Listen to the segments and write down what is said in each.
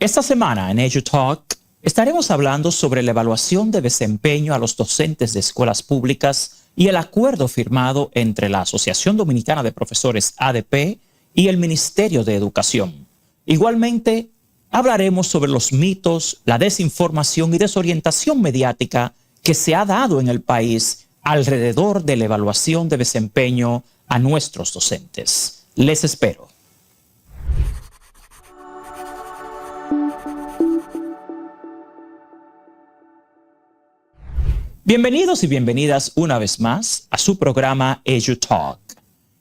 Esta semana en EduTalk estaremos hablando sobre la evaluación de desempeño a los docentes de escuelas públicas y el acuerdo firmado entre la Asociación Dominicana de Profesores ADP y el Ministerio de Educación. Igualmente, hablaremos sobre los mitos, la desinformación y desorientación mediática que se ha dado en el país alrededor de la evaluación de desempeño a nuestros docentes. Les espero. Bienvenidos y bienvenidas una vez más a su programa EduTalk.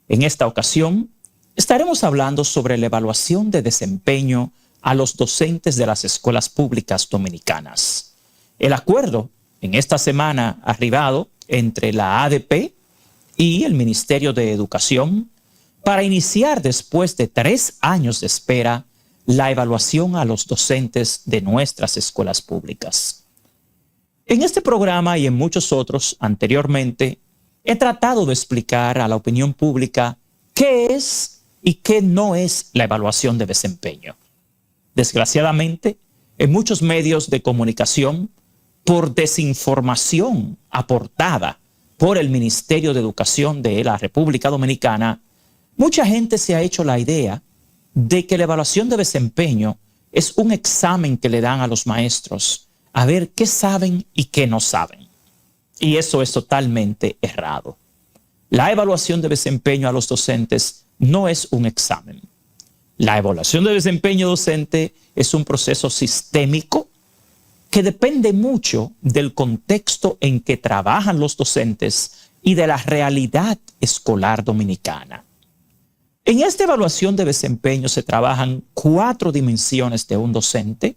En esta ocasión, estaremos hablando sobre la evaluación de desempeño a los docentes de las escuelas públicas dominicanas. El acuerdo en esta semana arribado entre la ADP y el Ministerio de Educación para iniciar después de 3 años de espera la evaluación a los docentes de nuestras escuelas públicas. En este programa y en muchos otros anteriormente, he tratado de explicar a la opinión pública qué es y qué no es la evaluación de desempeño. Desgraciadamente, en muchos medios de comunicación, por desinformación aportada por el Ministerio de Educación de la República Dominicana, mucha gente se ha hecho la idea de que la evaluación de desempeño es un examen que le dan a los maestros a ver qué saben y qué no saben. Y eso es totalmente errado. La evaluación de desempeño a los docentes no es un examen. La evaluación de desempeño docente es un proceso sistémico que depende mucho del contexto en que trabajan los docentes y de la realidad escolar dominicana. En esta evaluación de desempeño se trabajan 4 dimensiones de un docente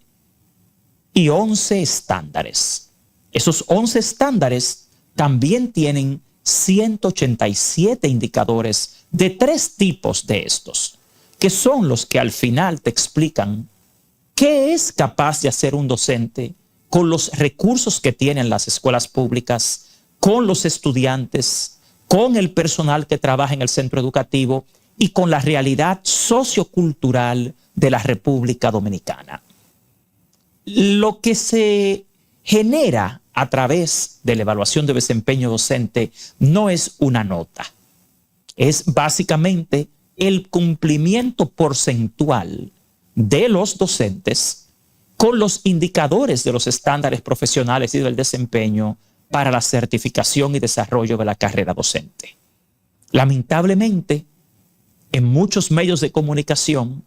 y 11 estándares. Esos 11 estándares también tienen 187 indicadores de 3 tipos de estos, que son los que al final te explican qué es capaz de hacer un docente con los recursos que tienen las escuelas públicas, con los estudiantes, con el personal que trabaja en el centro educativo y con la realidad sociocultural de la República Dominicana. Lo que se genera a través de la evaluación de desempeño docente no es una nota. Es básicamente el cumplimiento porcentual de los docentes con los indicadores de los estándares profesionales y del desempeño para la certificación y desarrollo de la carrera docente. Lamentablemente, en muchos medios de comunicación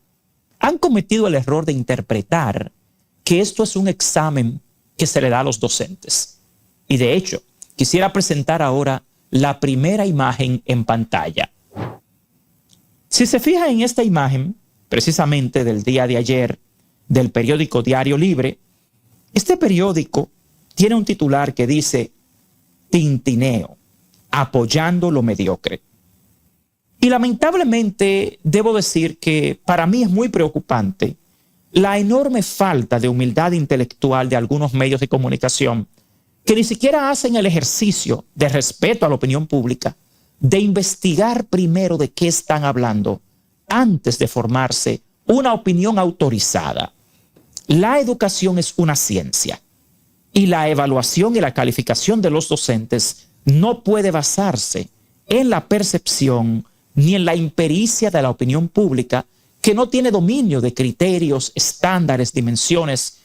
han cometido el error de interpretar que esto es un examen que se le da a los docentes. Y de hecho, quisiera presentar ahora la primera imagen en pantalla. Si se fija en esta imagen, precisamente del día de ayer, del periódico Diario Libre, este periódico tiene un titular que dice Tintineo, apoyando lo mediocre. Y lamentablemente debo decir que para mí es muy preocupante la enorme falta de humildad intelectual de algunos medios de comunicación que ni siquiera hacen el ejercicio de respeto a la opinión pública, de investigar primero de qué están hablando antes de formarse una opinión autorizada. La educación es una ciencia y la evaluación y la calificación de los docentes no puede basarse en la percepción ni en la impericia de la opinión pública que no tiene dominio de criterios, estándares, dimensiones,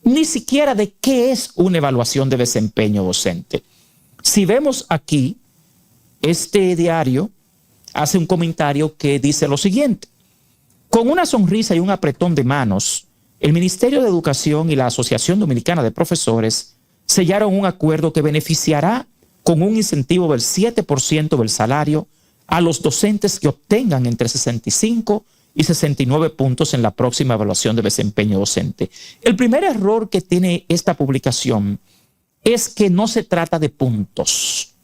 ni siquiera de qué es una evaluación de desempeño docente. Si vemos aquí, este diario hace un comentario que dice lo siguiente: con una sonrisa y un apretón de manos, el Ministerio de Educación y la Asociación Dominicana de Profesores sellaron un acuerdo que beneficiará con un incentivo del 7% del salario a los docentes que obtengan entre 65 y 69 puntos en la próxima evaluación de desempeño docente. El primer error que tiene esta publicación es que no se trata de puntos.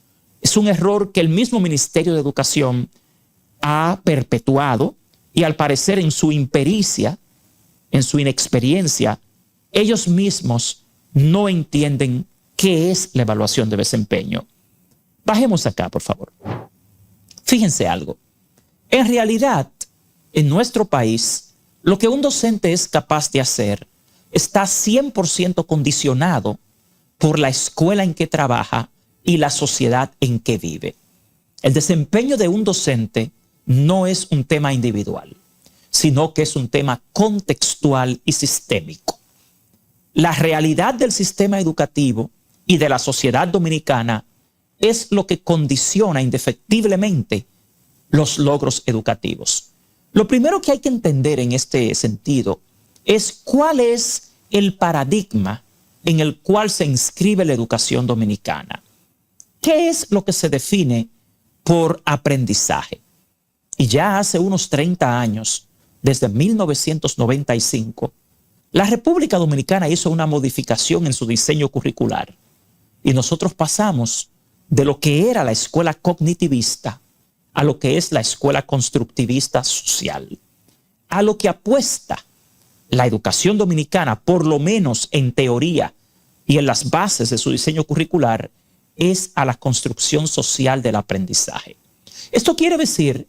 Es un error que el mismo Ministerio de Educación ha perpetuado y al parecer en su impericia, en su inexperiencia, ellos mismos no entienden qué es la evaluación de desempeño. Bajemos acá, por favor. Fíjense algo. En realidad, en nuestro país, Lo que un docente es capaz de hacer está 100% condicionado por la escuela en que trabaja y la sociedad en que vive. El desempeño de un docente no es un tema individual, sino que es un tema contextual y sistémico. La realidad del sistema educativo y de la sociedad dominicana es lo que condiciona indefectiblemente los logros educativos. Lo primero que hay que entender en este sentido es cuál es el paradigma en el cual se inscribe la educación dominicana. ¿Qué es lo que se define por aprendizaje? Y ya hace unos 30 años, desde 1995, la República Dominicana hizo una modificación en su diseño curricular y nosotros pasamos de lo que era la escuela cognitivista a lo que es la escuela constructivista social, a lo que apuesta la educación dominicana, por lo menos en teoría y en las bases de su diseño curricular, es a la construcción social del aprendizaje. Esto quiere decir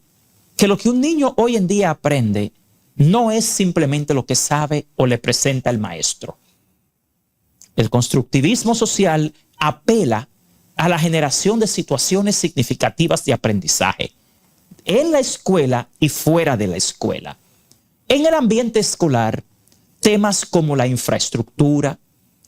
que lo que un niño hoy en día aprende no es simplemente lo que sabe o le presenta el maestro. El constructivismo social apela a la generación de situaciones significativas de aprendizaje en la escuela y fuera de la escuela. En el ambiente escolar, temas como la infraestructura,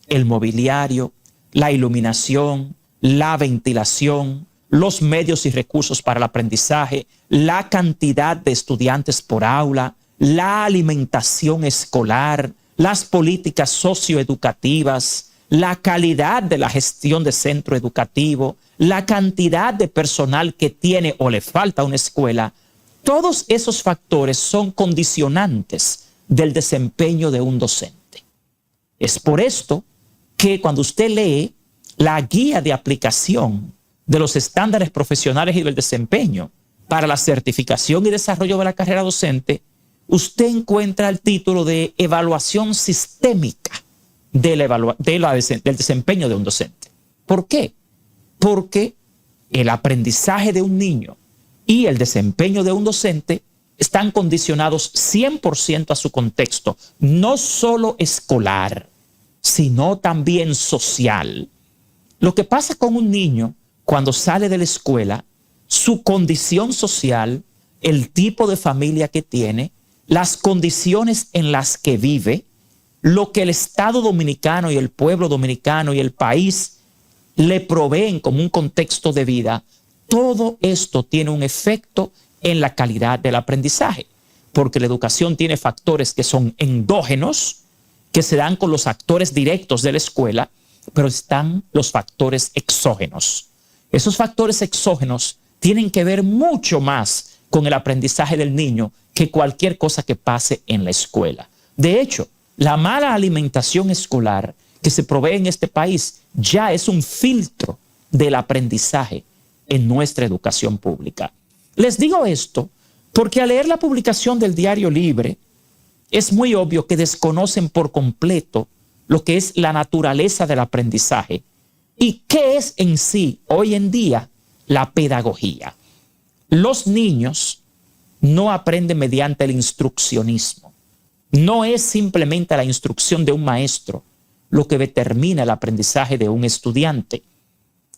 el mobiliario, la iluminación, la ventilación, los medios y recursos para el aprendizaje, la cantidad de estudiantes por aula, la alimentación escolar, las políticas socioeducativas, la calidad de la gestión de centro educativo, la cantidad de personal que tiene o le falta a una escuela, todos esos factores son condicionantes del desempeño de un docente. Es por esto que cuando usted lee la guía de aplicación de los estándares profesionales y del desempeño para la certificación y desarrollo de la carrera docente, usted encuentra el título de evaluación sistémica del desempeño de un docente. ¿Por qué? Porque el aprendizaje de un niño y el desempeño de un docente están condicionados 100% a su contexto, no solo escolar, sino también social. Lo que pasa con un niño cuando sale de la escuela, su condición social, el tipo de familia que tiene, las condiciones en las que vive, lo que el Estado dominicano y el pueblo dominicano y el país le proveen como un contexto de vida, todo esto tiene un efecto en la calidad del aprendizaje, porque la educación tiene factores que son endógenos, que se dan con los actores directos de la escuela, pero están los factores exógenos. Esos factores exógenos tienen que ver mucho más con el aprendizaje del niño que cualquier cosa que pase en la escuela. De hecho, la mala alimentación escolar que se provee en este país ya es un filtro del aprendizaje en nuestra educación pública. Les digo esto porque al leer la publicación del Diario Libre, es muy obvio que desconocen por completo lo que es la naturaleza del aprendizaje y qué es en sí hoy en día la pedagogía. Los niños no aprenden mediante el instruccionismo. No es simplemente la instrucción de un maestro lo que determina el aprendizaje de un estudiante.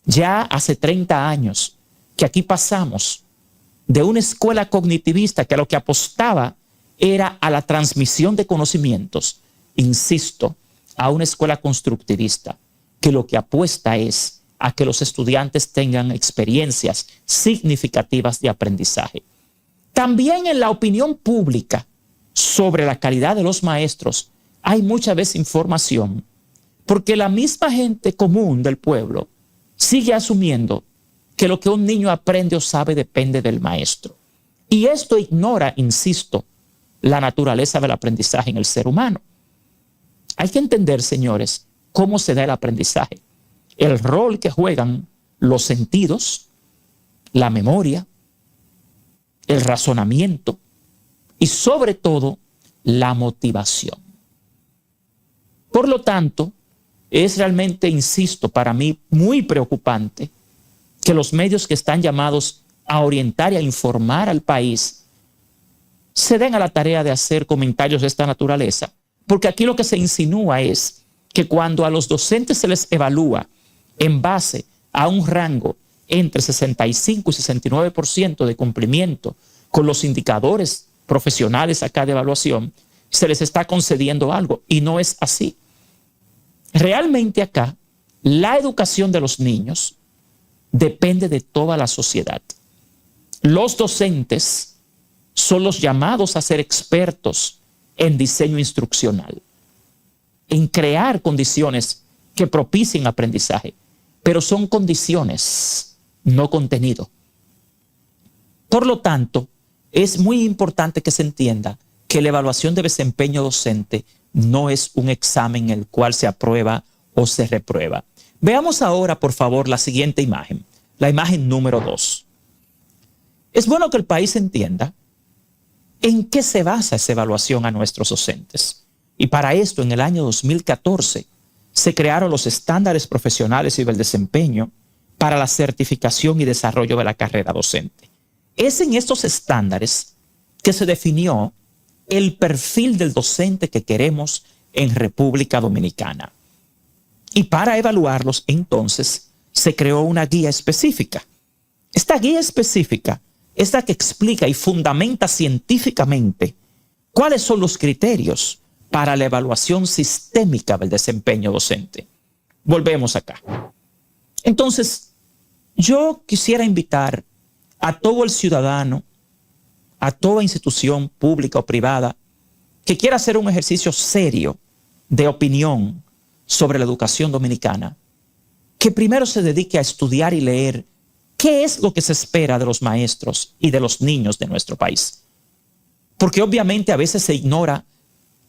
Ya hace 30 años que aquí pasamos de una escuela cognitivista que a lo que apostaba era a la transmisión de conocimientos, insisto, a una escuela constructivista que lo que apuesta es a que los estudiantes tengan experiencias significativas de aprendizaje. También en la opinión pública sobre la calidad de los maestros hay muchas veces información, porque la misma gente común del pueblo sigue asumiendo que lo que un niño aprende o sabe depende del maestro. Y esto ignora, insisto, la naturaleza del aprendizaje en el ser humano. Hay que entender, señores, cómo se da el aprendizaje, el rol que juegan los sentidos, la memoria, el razonamiento y sobre todo la motivación. Por lo tanto, es realmente, insisto, para mí muy preocupante que los medios que están llamados a orientar y a informar al país se den a la tarea de hacer comentarios de esta naturaleza, porque aquí lo que se insinúa es que cuando a los docentes se les evalúa en base a un rango entre 65 y 69% de cumplimiento con los indicadores profesionales acá de evaluación, se les está concediendo algo, y no es así. Realmente acá, la educación de los niños depende de toda la sociedad. Los docentes son los llamados a ser expertos en diseño instruccional, en crear condiciones que propicien aprendizaje, pero son condiciones, no contenido. Por lo tanto, es muy importante que se entienda que la evaluación de desempeño docente no es un examen en el cual se aprueba o se reprueba. Veamos ahora, por favor, la siguiente imagen, la imagen número 2. Es bueno que el país entienda en qué se basa esa evaluación a nuestros docentes. Y para esto, en el año 2014, se crearon los estándares profesionales y del desempeño para la certificación y desarrollo de la carrera docente. Es en estos estándares que se definió el perfil del docente que queremos en República Dominicana. Y para evaluarlos, entonces, se creó una guía específica. Esta guía específica es la que explica y fundamenta científicamente cuáles son los criterios para la evaluación sistémica del desempeño docente. Volvemos acá. Entonces, yo quisiera invitar a todo el ciudadano, a toda institución pública o privada que quiera hacer un ejercicio serio de opinión sobre la educación dominicana, que primero se dedique a estudiar y leer qué es lo que se espera de los maestros y de los niños de nuestro país. Porque obviamente a veces se ignora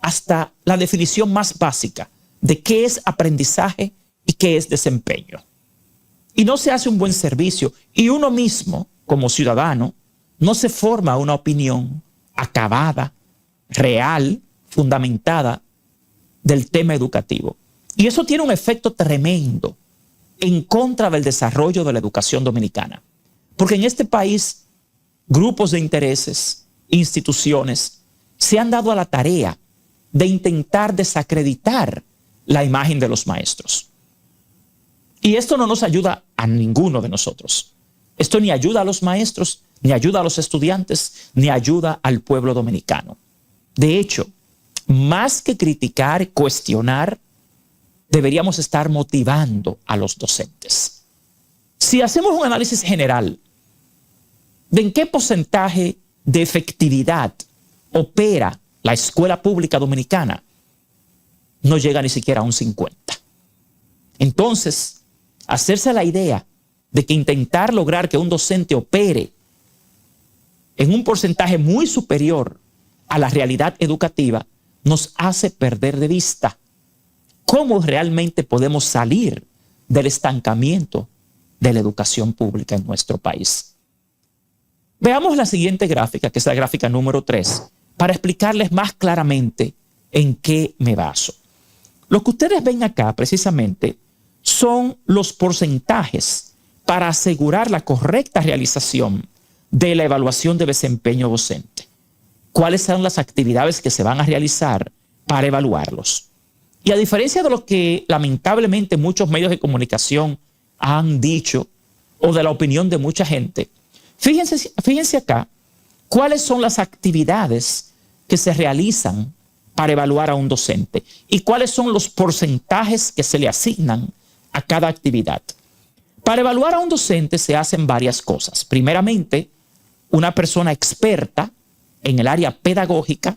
hasta la definición más básica de qué es aprendizaje y qué es desempeño. Y no se hace un buen servicio, y uno mismo, como ciudadano, no se forma una opinión acabada, real, fundamentada del tema educativo. Y eso tiene un efecto tremendo en contra del desarrollo de la educación dominicana. Porque en este país, grupos de intereses, instituciones, se han dado a la tarea de intentar desacreditar la imagen de los maestros. Y esto no nos ayuda a ninguno de nosotros. Esto ni ayuda a los maestros, ni ayuda a los estudiantes, ni ayuda al pueblo dominicano. De hecho, más que criticar, cuestionar, deberíamos estar motivando a los docentes. Si hacemos un análisis general de en qué porcentaje de efectividad opera la escuela pública dominicana, no llega ni siquiera a un 50%. Entonces, hacerse la idea de que intentar lograr que un docente opere en un porcentaje muy superior a la realidad educativa nos hace perder de vista cómo realmente podemos salir del estancamiento de la educación pública en nuestro país. Veamos la siguiente gráfica, que es la gráfica número 3, para explicarles más claramente en qué me baso. Lo que ustedes ven acá precisamente son los porcentajes para asegurar la correcta realización de la evaluación de desempeño docente. ¿Cuáles son las actividades que se van a realizar para evaluarlos? Y a diferencia de lo que lamentablemente muchos medios de comunicación han dicho o de la opinión de mucha gente, fíjense acá cuáles son las actividades que se realizan para evaluar a un docente y cuáles son los porcentajes que se le asignan a cada actividad. Para evaluar a un docente se hacen varias cosas. Primeramente, una persona experta en el área pedagógica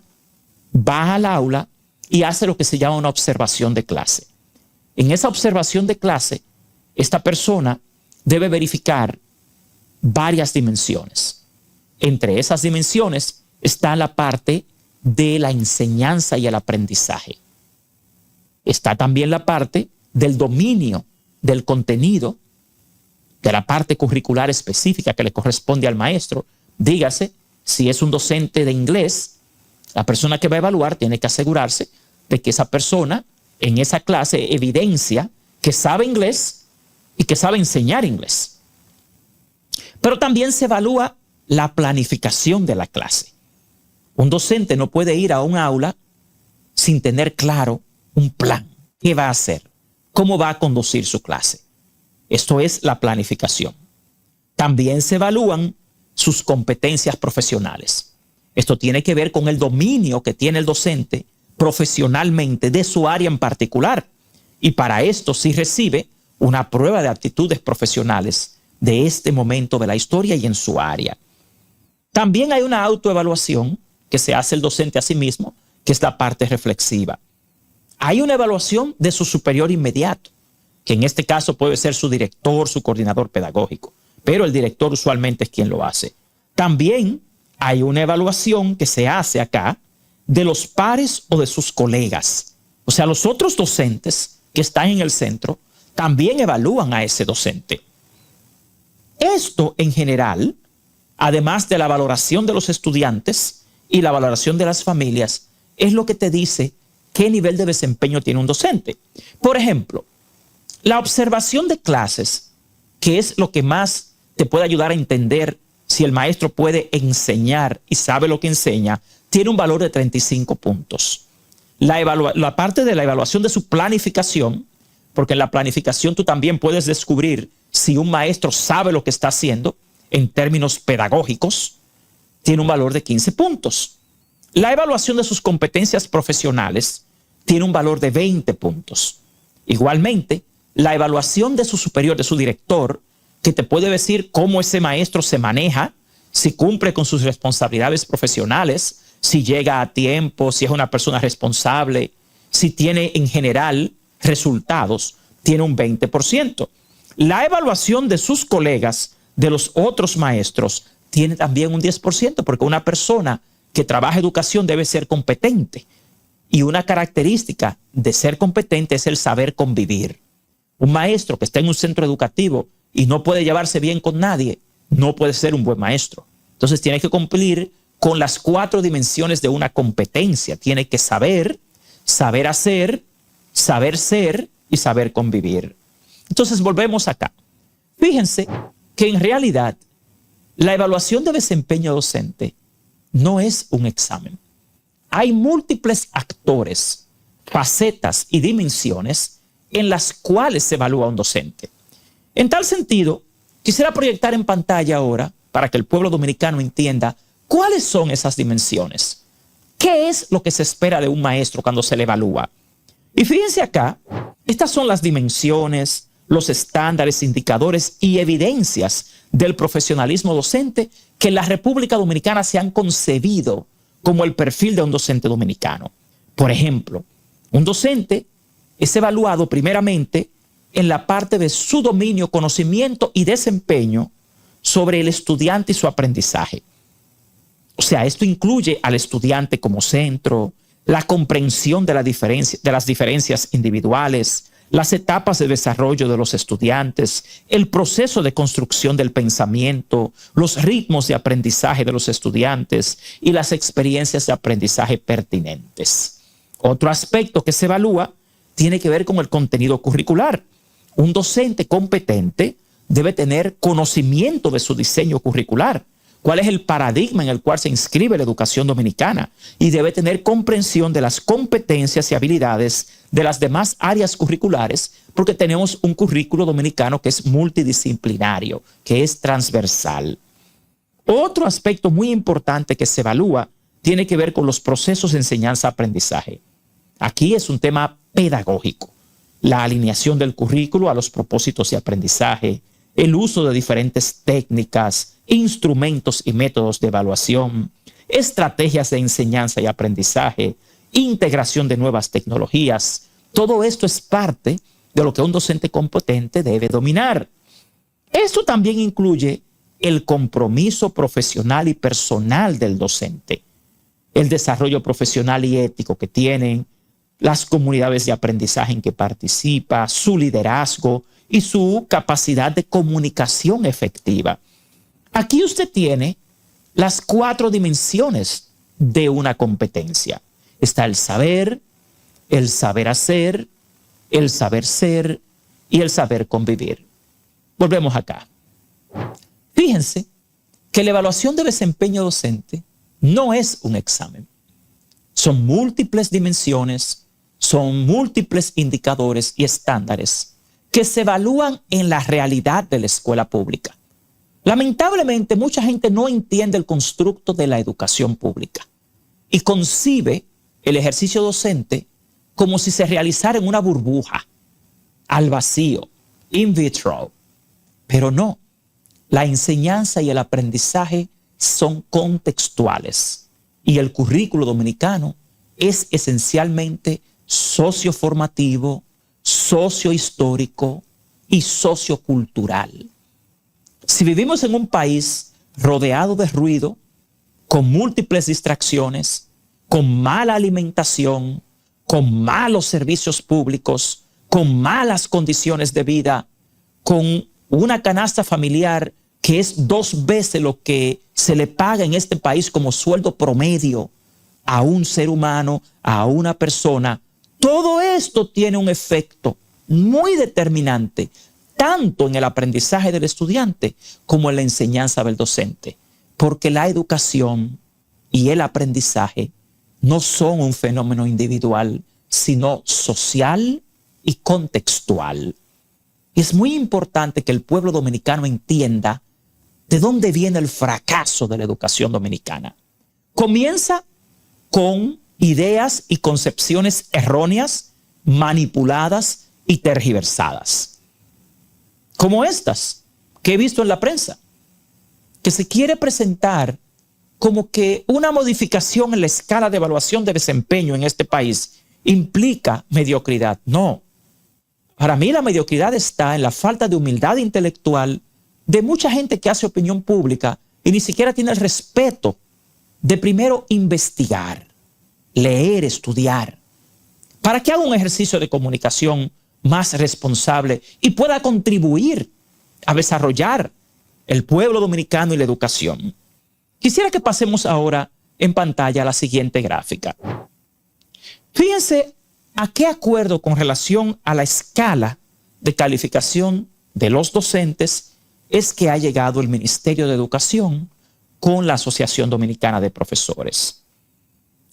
va al aula y hace lo que se llama una observación de clase. En esa observación de clase, esta persona debe verificar varias dimensiones. Entre esas dimensiones está la parte de la enseñanza y el aprendizaje. Está también la parte del dominio del contenido, de la parte curricular específica que le corresponde al maestro. Dígase, si es un docente de inglés, la persona que va a evaluar tiene que asegurarse de que esa persona en esa clase evidencia que sabe inglés y que sabe enseñar inglés. Pero también se evalúa la planificación de la clase. Un docente no puede ir a un aula sin tener claro un plan. ¿Qué va a hacer? ¿Cómo va a conducir su clase? Esto es la planificación. También se evalúan sus competencias profesionales. Esto tiene que ver con el dominio que tiene el docente profesionalmente de su área en particular. Y para esto sí recibe una prueba de aptitudes profesionales de este momento de la historia y en su área. También hay una autoevaluación que se hace el docente a sí mismo, que es la parte reflexiva. Hay una evaluación de su superior inmediato, que en este caso puede ser su director, su coordinador pedagógico, pero el director usualmente es quien lo hace. También hay una evaluación que se hace acá de los pares o de sus colegas. O sea, los otros docentes que están en el centro también evalúan a ese docente. Esto en general, además de la valoración de los estudiantes y la valoración de las familias, es lo que te dice qué nivel de desempeño tiene un docente. Por ejemplo, la observación de clases, que es lo que más te puede ayudar a entender si el maestro puede enseñar y sabe lo que enseña, tiene un valor de 35 puntos. La parte de la evaluación de su planificación, porque en la planificación tú también puedes descubrir si un maestro sabe lo que está haciendo en términos pedagógicos, tiene un valor de 15 puntos. La evaluación de sus competencias profesionales tiene un valor de 20 puntos. Igualmente, la evaluación de su superior, de su director, que te puede decir cómo ese maestro se maneja, si cumple con sus responsabilidades profesionales, si llega a tiempo, si es una persona responsable, si tiene en general resultados, tiene un 20%. La evaluación de sus colegas, de los otros maestros, tiene también un 10%, porque una persona que trabaja educación debe ser competente. Y una característica de ser competente es el saber convivir. Un maestro que está en un centro educativo y no puede llevarse bien con nadie, no puede ser un buen maestro. Entonces tiene que cumplir con las 4 dimensiones de una competencia. Tiene que saber, saber hacer, saber ser y saber convivir. Entonces volvemos acá. Fíjense que en realidad la evaluación de desempeño docente no es un examen. Hay múltiples actores, facetas y dimensiones en las cuales se evalúa un docente. En tal sentido, quisiera proyectar en pantalla ahora para que el pueblo dominicano entienda cuáles son esas dimensiones. ¿Qué es lo que se espera de un maestro cuando se le evalúa? Y fíjense acá, estas son las dimensiones, los estándares, indicadores y evidencias del profesionalismo docente que en la República Dominicana se han concebido como el perfil de un docente dominicano. Por ejemplo, un docente es evaluado primeramente en la parte de su dominio, conocimiento y desempeño sobre el estudiante y su aprendizaje. O sea, esto incluye al estudiante como centro, la comprensión de las diferencias individuales, las etapas de desarrollo de los estudiantes, el proceso de construcción del pensamiento, los ritmos de aprendizaje de los estudiantes y las experiencias de aprendizaje pertinentes. Otro aspecto que se evalúa tiene que ver con el contenido curricular. Un docente competente debe tener conocimiento de su diseño curricular. ¿Cuál es el paradigma en el cual se inscribe la educación dominicana? Y debe tener comprensión de las competencias y habilidades de las demás áreas curriculares, porque tenemos un currículo dominicano que es multidisciplinario, que es transversal. Otro aspecto muy importante que se evalúa tiene que ver con los procesos de enseñanza-aprendizaje. Aquí es un tema pedagógico. La alineación del currículo a los propósitos de aprendizaje, el uso de diferentes técnicas, instrumentos y métodos de evaluación, estrategias de enseñanza y aprendizaje, integración de nuevas tecnologías. Todo esto es parte de lo que un docente competente debe dominar. Esto también incluye el compromiso profesional y personal del docente, el desarrollo profesional y ético que tienen, las comunidades de aprendizaje en que participa, su liderazgo y su capacidad de comunicación efectiva. Aquí usted tiene las 4 dimensiones de una competencia. Está el saber hacer, el saber ser y el saber convivir. Volvemos acá. Fíjense que la evaluación de desempeño docente no es un examen. Son múltiples dimensiones, son múltiples indicadores y estándares que se evalúan en la realidad de la escuela pública. Lamentablemente, mucha gente no entiende el constructo de la educación pública y concibe el ejercicio docente como si se realizara en una burbuja, al vacío, in vitro. Pero no, la enseñanza y el aprendizaje son contextuales y el currículo dominicano es esencialmente socioformativo, sociohistórico y sociocultural. Si vivimos en un país rodeado de ruido, con múltiples distracciones, con mala alimentación, con malos servicios públicos, con malas condiciones de vida, con una canasta familiar que es 2 veces lo que se le paga en este país como sueldo promedio a un ser humano, a una persona, todo esto tiene un efecto muy determinante, tanto en el aprendizaje del estudiante como en la enseñanza del docente, porque la educación y el aprendizaje no son un fenómeno individual, sino social y contextual. Y es muy importante que el pueblo dominicano entienda de dónde viene el fracaso de la educación dominicana. Comienza con ideas y concepciones erróneas, manipuladas y tergiversadas. Como estas que he visto en la prensa, que se quiere presentar como que una modificación en la escala de evaluación de desempeño en este país implica mediocridad. No. Para mí la mediocridad está en la falta de humildad intelectual de mucha gente que hace opinión pública y ni siquiera tiene el respeto de primero investigar, leer, estudiar, para que haga un ejercicio de comunicación más responsable y pueda contribuir a desarrollar el pueblo dominicano y la educación. Quisiera que pasemos ahora en pantalla a la siguiente gráfica. Fíjense a qué acuerdo con relación a la escala de calificación de los docentes es que ha llegado el Ministerio de Educación con la Asociación Dominicana de Profesores.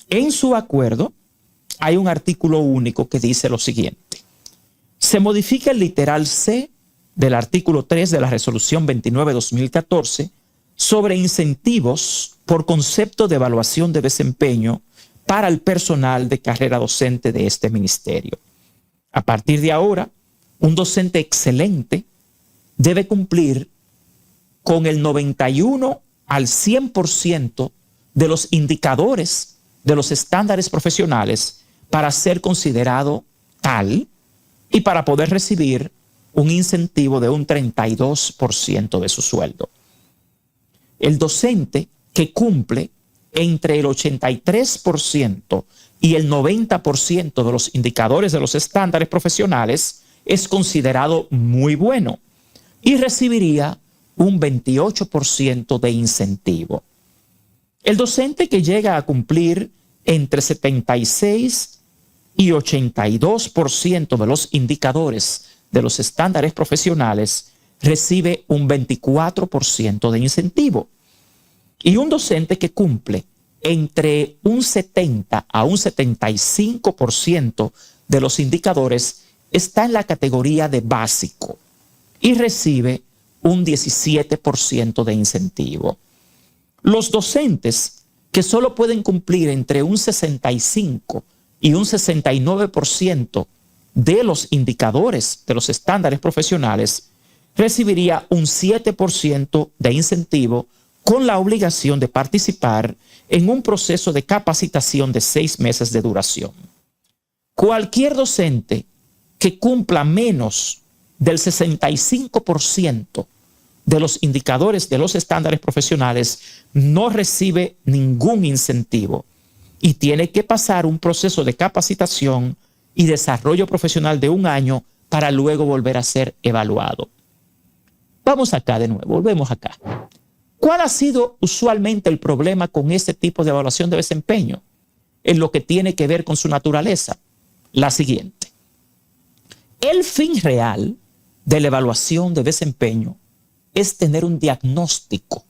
En su acuerdo hay un artículo único que dice lo siguiente: se modifica el literal C del artículo 3 de la Resolución 29/2014 sobre incentivos por concepto de evaluación de desempeño para el personal de carrera docente de este ministerio. A partir de ahora, un docente excelente debe cumplir con el 91 al 100% de los indicadores de los estándares profesionales para ser considerado tal y para poder recibir un incentivo de un 32% de su sueldo. El docente que cumple entre el 83% y el 90% de los indicadores de los estándares profesionales es considerado muy bueno y recibiría un 28% de incentivo. El docente que llega a cumplir entre 76 y 82% de los indicadores de los estándares profesionales recibe un 24% de incentivo. Y un docente que cumple entre un 70 a un 75% de los indicadores está en la categoría de básico y recibe un 17% de incentivo. Los docentes que solo pueden cumplir entre un 65 y un 69% de los indicadores de los estándares profesionales recibiría un 7% de incentivo con la obligación de participar en un proceso de capacitación de 6 meses de duración. Cualquier docente que cumpla menos del 65% de los indicadores de los estándares profesionales no recibe ningún incentivo y tiene que pasar un proceso de capacitación y desarrollo profesional de 1 año para luego volver a ser evaluado. Vamos acá de nuevo, volvemos acá. ¿Cuál ha sido usualmente el problema con este tipo de evaluación de desempeño en lo que tiene que ver con su naturaleza? La siguiente. El fin real de la evaluación de desempeño es tener un diagnóstico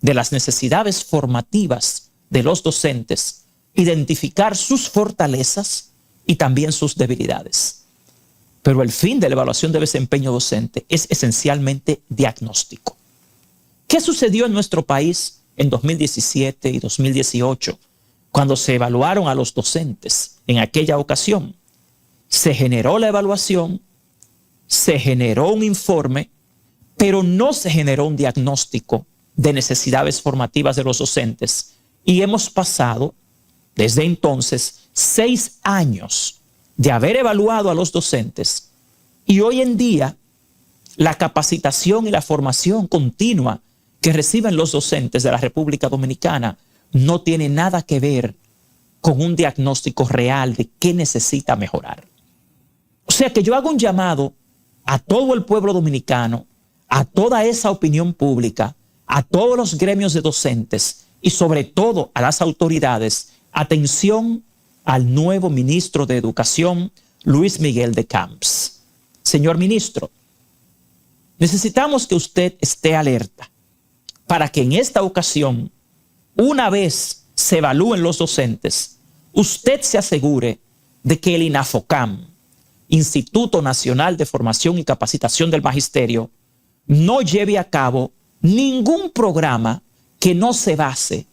de las necesidades formativas de los docentes identificar sus fortalezas y también sus debilidades. Pero el fin de la evaluación de desempeño docente es esencialmente diagnóstico. ¿Qué sucedió en nuestro país en 2017 y 2018 cuando se evaluaron a los docentes en aquella ocasión? Se generó la evaluación, se generó un informe, pero no se generó un diagnóstico de necesidades formativas de los docentes. Y hemos pasado desde entonces 6 años de haber evaluado a los docentes, y hoy en día la capacitación y la formación continua que reciben los docentes de la República Dominicana no tiene nada que ver con un diagnóstico real de qué necesita mejorar. O sea que yo hago un llamado a todo el pueblo dominicano, a toda esa opinión pública, a todos los gremios de docentes y sobre todo a las autoridades. Atención al nuevo ministro de Educación, Luis Miguel de Camps. Señor ministro, necesitamos que usted esté alerta para que en esta ocasión, una vez se evalúen los docentes, usted se asegure de que el INAFOCAM, Instituto Nacional de Formación y Capacitación del Magisterio, no lleve a cabo ningún programa que no se base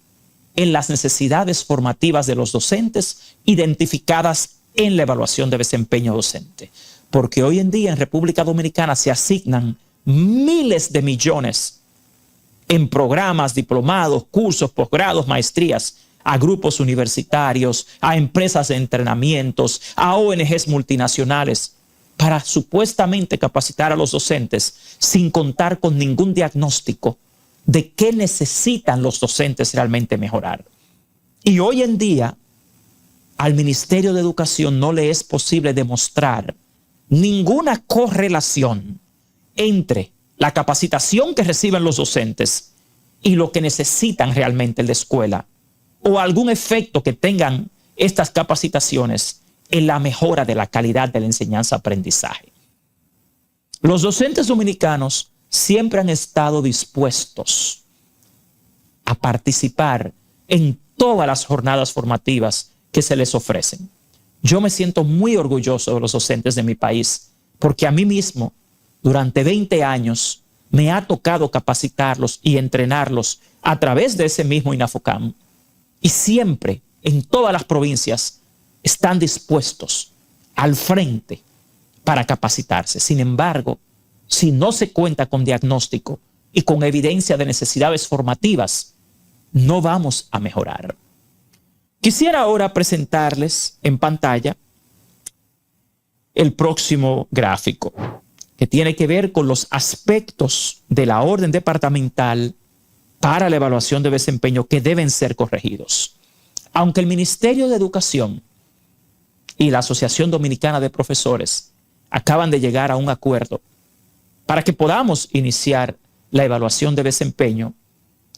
en las necesidades formativas de los docentes identificadas en la evaluación de desempeño docente. Porque hoy en día en República Dominicana se asignan miles de millones en programas, diplomados, cursos, posgrados, maestrías, a grupos universitarios, a empresas de entrenamientos, a ONGs multinacionales, para supuestamente capacitar a los docentes sin contar con ningún diagnóstico de qué necesitan los docentes realmente mejorar. Y hoy en día, al Ministerio de Educación no le es posible demostrar ninguna correlación entre la capacitación que reciben los docentes y lo que necesitan realmente en la escuela, o algún efecto que tengan estas capacitaciones en la mejora de la calidad de la enseñanza-aprendizaje. Los docentes dominicanos siempre han estado dispuestos a participar en todas las jornadas formativas que se les ofrecen. Yo me siento muy orgulloso de los docentes de mi país, porque a mí mismo, durante 20 años, me ha tocado capacitarlos y entrenarlos a través de ese mismo INAFOCAM. Y siempre, en todas las provincias, están dispuestos al frente para capacitarse. Sin embargo, si no se cuenta con diagnóstico y con evidencia de necesidades formativas, no vamos a mejorar. Quisiera ahora presentarles en pantalla el próximo gráfico, que tiene que ver con los aspectos de la orden departamental para la evaluación de desempeño que deben ser corregidos. Aunque el Ministerio de Educación y la Asociación Dominicana de Profesores acaban de llegar a un acuerdo para que podamos iniciar la evaluación de desempeño,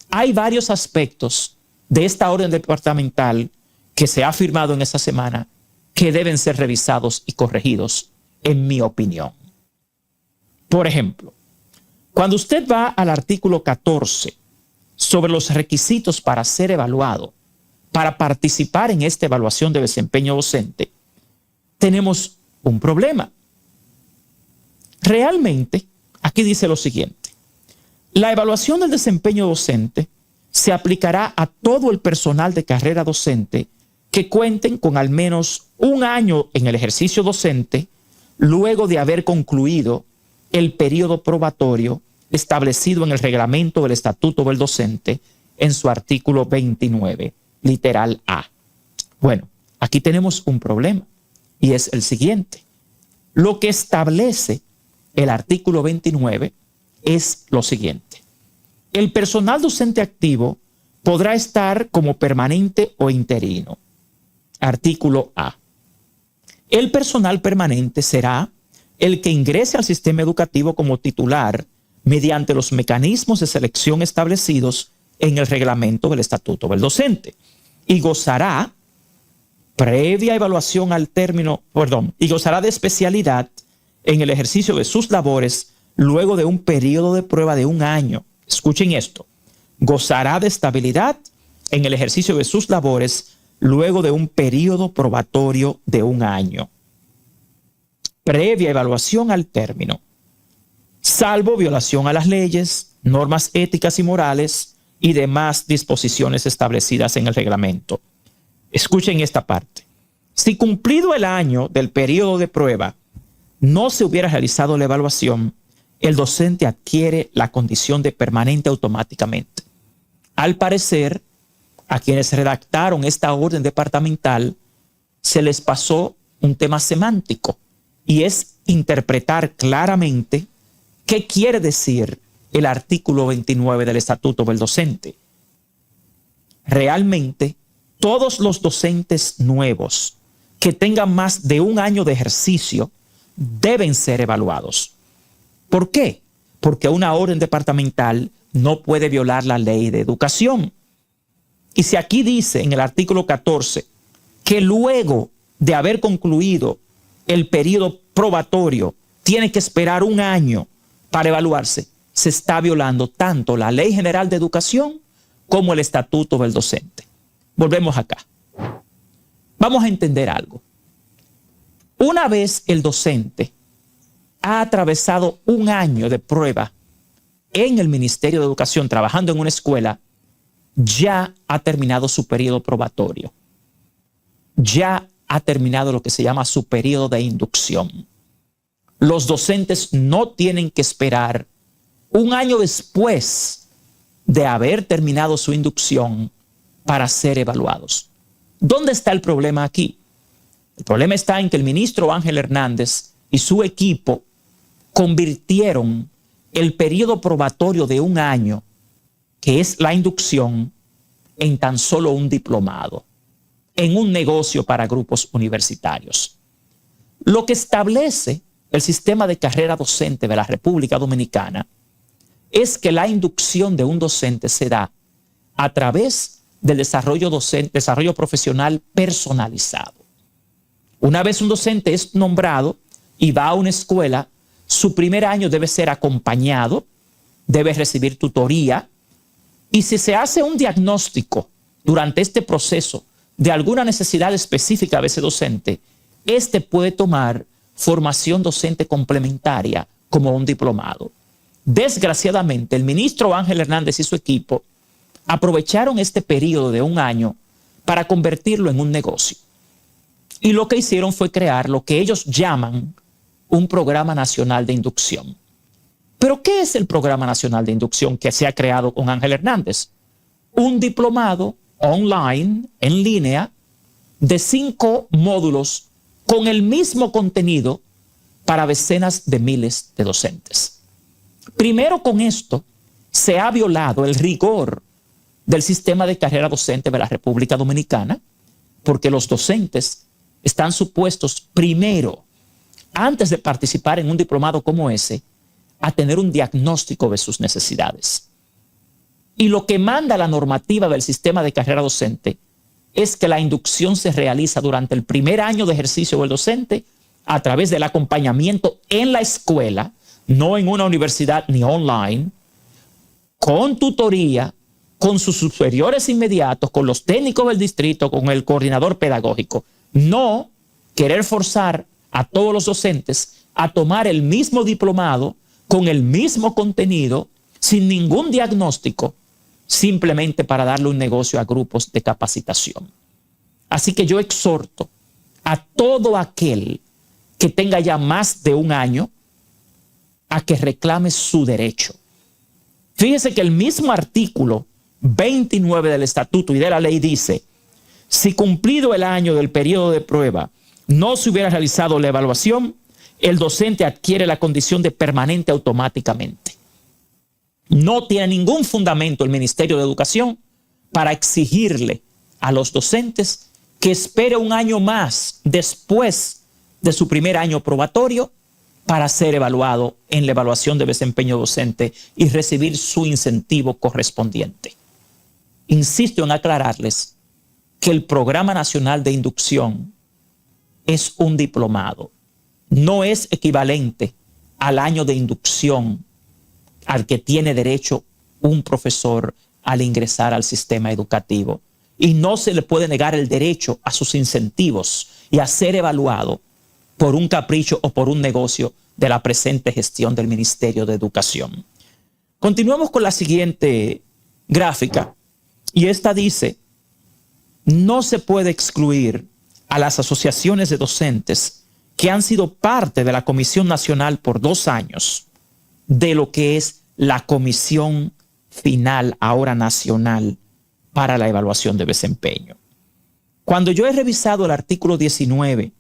hay varios aspectos de esta orden departamental que se ha firmado en esta semana que deben ser revisados y corregidos, en mi opinión. Por ejemplo, cuando usted va al artículo 14 sobre los requisitos para ser evaluado, para participar en esta evaluación de desempeño docente, tenemos un problema. Realmente, aquí dice lo siguiente: la evaluación del desempeño docente se aplicará a todo el personal de carrera docente que cuenten con al menos 1 año en el ejercicio docente luego de haber concluido el periodo probatorio establecido en el reglamento del Estatuto del Docente en su artículo 29, literal A. Bueno, aquí tenemos un problema y es el siguiente. Lo que establece el artículo 29 es lo siguiente: el personal docente activo podrá estar como permanente o interino. Artículo A. El personal permanente será el que ingrese al sistema educativo como titular mediante los mecanismos de selección establecidos en el reglamento del Estatuto del Docente y gozará previa evaluación al término, y gozará de especialidad en el ejercicio de sus labores luego de un periodo de prueba de 1 año. Escuchen esto: gozará de estabilidad en el ejercicio de sus labores luego de un periodo probatorio de 1 año, previa evaluación al término, salvo violación a las leyes, normas éticas y morales y demás disposiciones establecidas en el reglamento. Escuchen esta parte. Si cumplido el año del periodo de prueba no se hubiera realizado la evaluación, el docente adquiere la condición de permanente automáticamente. Al parecer, a quienes redactaron esta orden departamental se les pasó un tema semántico y es interpretar claramente qué quiere decir el artículo 29 del Estatuto del Docente. Realmente, todos los docentes nuevos que tengan más de 1 año de ejercicio deben ser evaluados. ¿Por qué? Porque una orden departamental no puede violar la ley de educación. Y si aquí dice en el artículo 14 que luego de haber concluido el periodo probatorio tiene que esperar 1 año para evaluarse, se está violando tanto la Ley General de Educación como el Estatuto del Docente. Volvemos acá. Vamos a entender algo. Una vez el docente ha atravesado 1 año de prueba en el Ministerio de Educación trabajando en una escuela, ya ha terminado su periodo probatorio. Ya ha terminado lo que se llama su periodo de inducción. Los docentes no tienen que esperar 1 año después de haber terminado su inducción para ser evaluados. ¿Dónde está el problema aquí? El problema está en que el ministro Ángel Hernández y su equipo convirtieron el periodo probatorio de 1 año, que es la inducción, en tan solo un diplomado, en un negocio para grupos universitarios. Lo que establece el sistema de carrera docente de la República Dominicana es que la inducción de un docente se da a través del desarrollo profesional personalizado. Una vez un docente es nombrado y va a una escuela, su primer año debe ser acompañado, debe recibir tutoría, y si se hace un diagnóstico durante este proceso de alguna necesidad específica de ese docente, este puede tomar formación docente complementaria como un diplomado. Desgraciadamente, el ministro Ángel Hernández y su equipo aprovecharon este periodo de 1 año para convertirlo en un negocio. Y lo que hicieron fue crear lo que ellos llaman un programa nacional de inducción. ¿Pero qué es el programa nacional de inducción que se ha creado con Ángel Hernández? Un diplomado online, en línea, de 5 módulos con el mismo contenido para decenas de miles de docentes. Primero, con esto se ha violado el rigor del sistema de carrera docente de la República Dominicana, porque los docentes están supuestos primero, antes de participar en un diplomado como ese, a tener un diagnóstico de sus necesidades. Y lo que manda la normativa del sistema de carrera docente es que la inducción se realiza durante el primer año de ejercicio del docente a través del acompañamiento en la escuela, no en una universidad ni online, con tutoría, con sus superiores inmediatos, con los técnicos del distrito, con el coordinador pedagógico. No querer forzar a todos los docentes a tomar el mismo diplomado con el mismo contenido, sin ningún diagnóstico, simplemente para darle un negocio a grupos de capacitación. Así que yo exhorto a todo aquel que tenga ya más de 1 año a que reclame su derecho. Fíjese que el mismo artículo 29 del Estatuto y de la ley dice: si cumplido el año del periodo de prueba no se hubiera realizado la evaluación, el docente adquiere la condición de permanente automáticamente. No tiene ningún fundamento el Ministerio de Educación para exigirle a los docentes que espere 1 año más después de su primer año probatorio para ser evaluado en la evaluación de desempeño docente y recibir su incentivo correspondiente. Insisto en aclararles que el Programa Nacional de Inducción es un diplomado. No es equivalente al año de inducción al que tiene derecho un profesor al ingresar al sistema educativo. Y no se le puede negar el derecho a sus incentivos y a ser evaluado por un capricho o por un negocio de la presente gestión del Ministerio de Educación. Continuamos con la siguiente gráfica. Y esta dice, no se puede excluir a las asociaciones de docentes que han sido parte de la Comisión Nacional por 2 años de lo que es la Comisión Final, ahora nacional, para la evaluación de desempeño. Cuando yo he revisado el artículo 19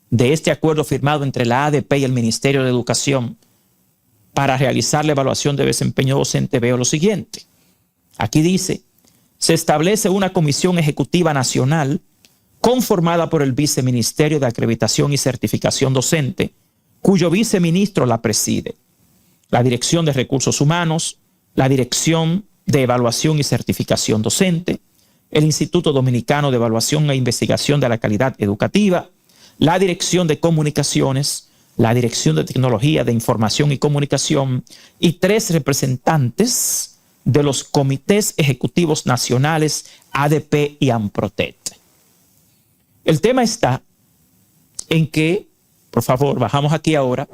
de este acuerdo firmado entre la ADP y el Ministerio de Educación para realizar la evaluación de desempeño docente, veo lo siguiente. Aquí dice, se establece una comisión ejecutiva nacional conformada por el Viceministerio de Acreditación y Certificación Docente, cuyo viceministro la preside. La Dirección de Recursos Humanos, la Dirección de Evaluación y Certificación Docente, el Instituto Dominicano de Evaluación e Investigación de la Calidad Educativa, la Dirección de Comunicaciones, la Dirección de Tecnología de Información y Comunicación y 3 representantes de los comités ejecutivos nacionales ADP y AMPROTET. El tema está en que, por favor, bajamos aquí ahora,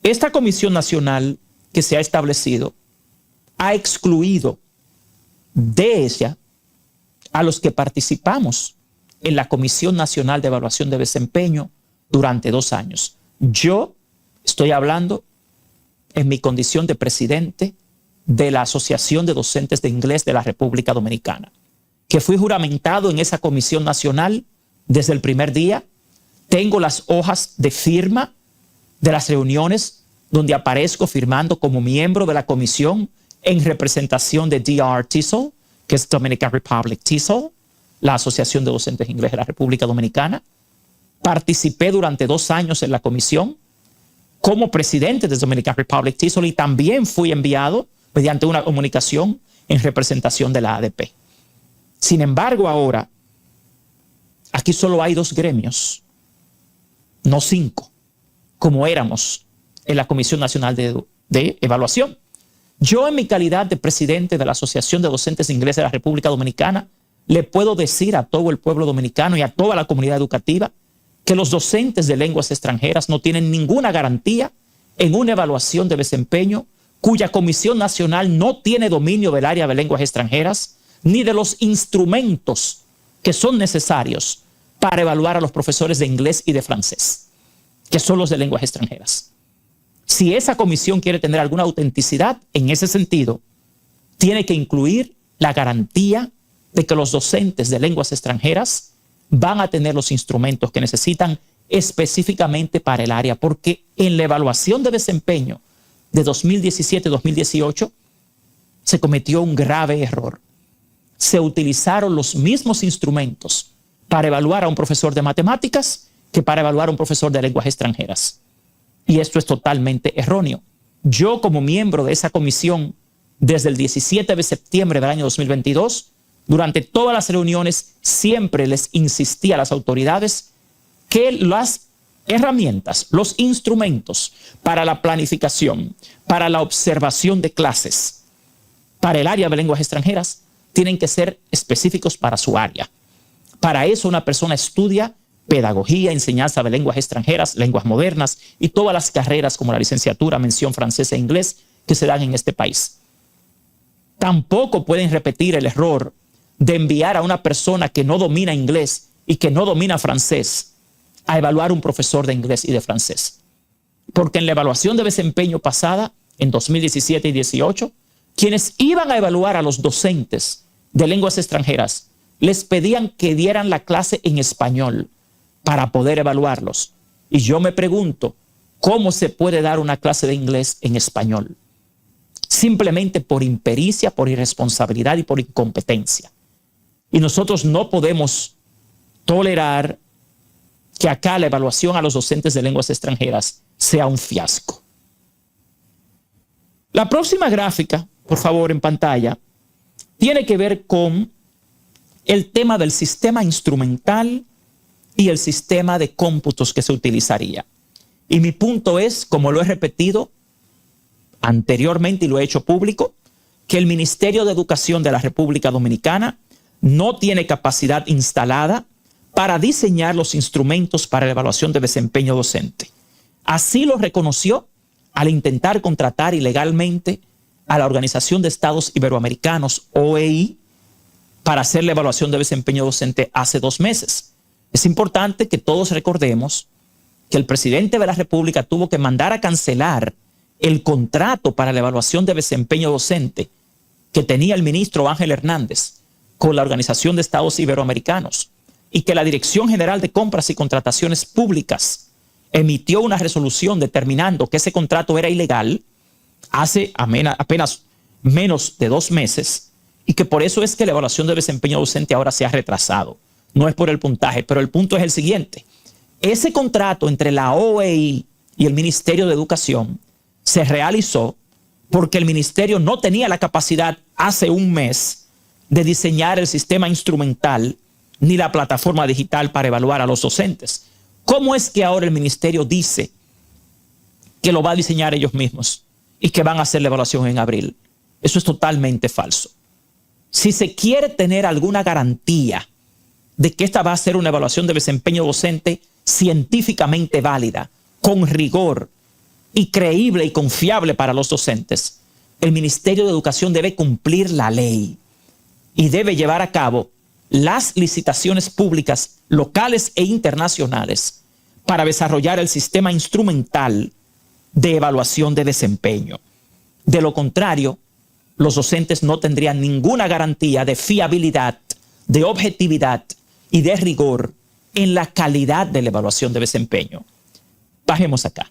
esta comisión nacional que se ha establecido ha excluido de ella a los que participamos en la Comisión Nacional de Evaluación de Desempeño durante 2 años. Yo estoy hablando en mi condición de presidente de la Asociación de Docentes de Inglés de la República Dominicana, que fui juramentado en esa Comisión Nacional desde el primer día. Tengo las hojas de firma de las reuniones donde aparezco firmando como miembro de la comisión en representación de DR TESOL, que es Dominican Republic TESOL, la Asociación de Docentes de Inglés de la República Dominicana. Participé durante 2 años en la comisión como presidente de Dominican Republic TESOL y también fui enviado mediante una comunicación en representación de la ADP. Sin embargo, ahora, aquí solo hay 2 gremios, no 5, como éramos en la Comisión Nacional de Evaluación. Yo, en mi calidad de presidente de la Asociación de Docentes de Inglés de la República Dominicana, le puedo decir a todo el pueblo dominicano y a toda la comunidad educativa que los docentes de lenguas extranjeras no tienen ninguna garantía en una evaluación de desempeño cuya Comisión Nacional no tiene dominio del área de lenguas extranjeras ni de los instrumentos que son necesarios para evaluar a los profesores de inglés y de francés, que son los de lenguas extranjeras. Si esa comisión quiere tener alguna autenticidad en ese sentido, tiene que incluir la garantía de que los docentes de lenguas extranjeras van a tener los instrumentos que necesitan específicamente para el área, porque en la evaluación de desempeño de 2017-2018 se cometió un grave error. Se utilizaron los mismos instrumentos para evaluar a un profesor de matemáticas que para evaluar a un profesor de lenguas extranjeras. Y esto es totalmente erróneo. Yo, como miembro de esa comisión, desde el 17 de septiembre del año 2022, durante todas las reuniones, siempre les insistí a las autoridades que las herramientas, los instrumentos para la planificación, para la observación de clases, para el área de lenguas extranjeras, tienen que ser específicos para su área. Para eso una persona estudia pedagogía, enseñanza de lenguas extranjeras, lenguas modernas y todas las carreras como la licenciatura, mención francés e inglés que se dan en este país. Tampoco pueden repetir el error de enviar a una persona que no domina inglés y que no domina francés a evaluar un profesor de inglés y de francés. Porque en la evaluación de desempeño pasada, en 2017 y 2018, quienes iban a evaluar a los docentes de lenguas extranjeras les pedían que dieran la clase en español para poder evaluarlos. Y yo me pregunto, ¿cómo se puede dar una clase de inglés en español? Simplemente por impericia, por irresponsabilidad y por incompetencia. Y nosotros no podemos tolerar que acá la evaluación a los docentes de lenguas extranjeras sea un fiasco. La próxima gráfica, por favor, en pantalla, tiene que ver con el tema del sistema instrumental y el sistema de cómputos que se utilizaría. Y mi punto es, como lo he repetido anteriormente y lo he hecho público, que el Ministerio de Educación de la República Dominicana no tiene capacidad instalada para diseñar los instrumentos para la evaluación de desempeño docente. Así lo reconoció al intentar contratar ilegalmente a la Organización de Estados Iberoamericanos, OEI, para hacer la evaluación de desempeño docente hace 2 meses. Es importante que todos recordemos que el presidente de la República tuvo que mandar a cancelar el contrato para la evaluación de desempeño docente que tenía el ministro Ángel Hernández con la Organización de Estados Iberoamericanos, y que la Dirección General de Compras y Contrataciones Públicas emitió una resolución determinando que ese contrato era ilegal hace apenas menos de 2 meses, y que por eso es que la evaluación de desempeño docente ahora se ha retrasado. No es por el puntaje, pero el punto es el siguiente. Ese contrato entre la OEI y el Ministerio de Educación se realizó porque el ministerio no tenía la capacidad hace 1 mes de diseñar el sistema instrumental ni la plataforma digital para evaluar a los docentes. ¿Cómo es que ahora el ministerio dice que lo va a diseñar ellos mismos y que van a hacer la evaluación en abril? Eso es totalmente falso. Si se quiere tener alguna garantía de que esta va a ser una evaluación de desempeño docente científicamente válida, con rigor y creíble y confiable para los docentes, el Ministerio de Educación debe cumplir la ley y debe llevar a cabo las licitaciones públicas locales e internacionales para desarrollar el sistema instrumental de evaluación de desempeño. De lo contrario, los docentes no tendrían ninguna garantía de fiabilidad, de objetividad y de rigor en la calidad de la evaluación de desempeño. Bajemos acá.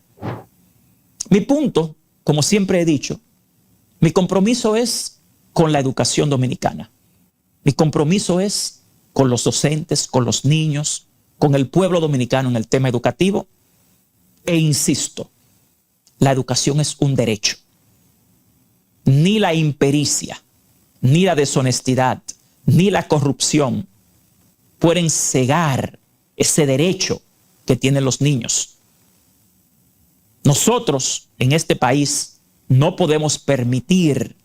Mi punto, como siempre he dicho, mi compromiso es con la educación dominicana. Mi compromiso es con los docentes, con los niños, con el pueblo dominicano en el tema educativo. E insisto, la educación es un derecho. Ni la impericia, ni la deshonestidad, ni la corrupción pueden cegar ese derecho que tienen los niños. Nosotros en este país no podemos permitir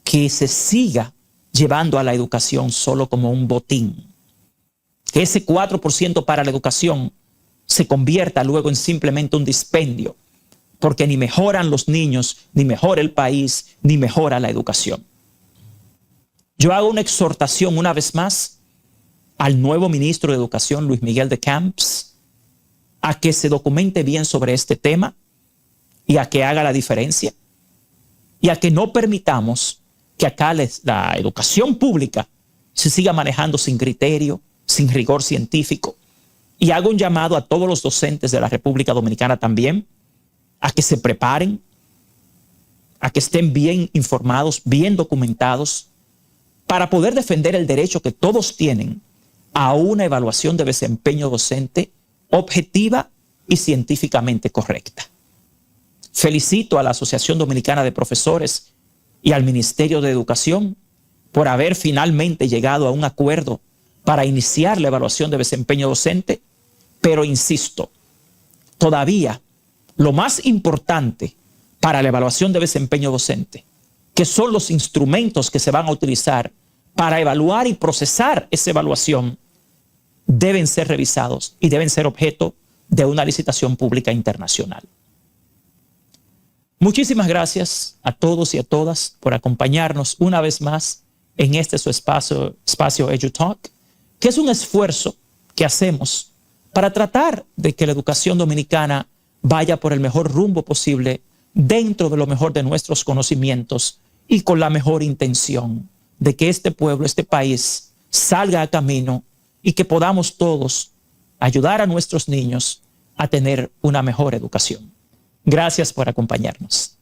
que se siga llevando a la educación solo como un botín. Que ese 4% para la educación se convierta luego en simplemente un dispendio, porque ni mejoran los niños, ni mejora el país, ni mejora la educación. Yo hago una exhortación una vez más al nuevo ministro de Educación, Luis Miguel de Camps, a que se documente bien sobre este tema y a que haga la diferencia y a que no permitamos que acá la educación pública se siga manejando sin criterio, sin rigor científico. Y hago un llamado a todos los docentes de la República Dominicana también a que se preparen, a que estén bien informados, bien documentados, para poder defender el derecho que todos tienen a una evaluación de desempeño docente objetiva y científicamente correcta. Felicito a la Asociación Dominicana de Profesores y al Ministerio de Educación por haber finalmente llegado a un acuerdo para iniciar la evaluación de desempeño docente, pero insisto, todavía lo más importante para la evaluación de desempeño docente, que son los instrumentos que se van a utilizar para evaluar y procesar esa evaluación, deben ser revisados y deben ser objeto de una licitación pública internacional. Muchísimas gracias a todos y a todas por acompañarnos una vez más en este su espacio EduTalk, que es un esfuerzo que hacemos para tratar de que la educación dominicana vaya por el mejor rumbo posible dentro de lo mejor de nuestros conocimientos y con la mejor intención de que este pueblo, este país, salga a camino y que podamos todos ayudar a nuestros niños a tener una mejor educación. Gracias por acompañarnos.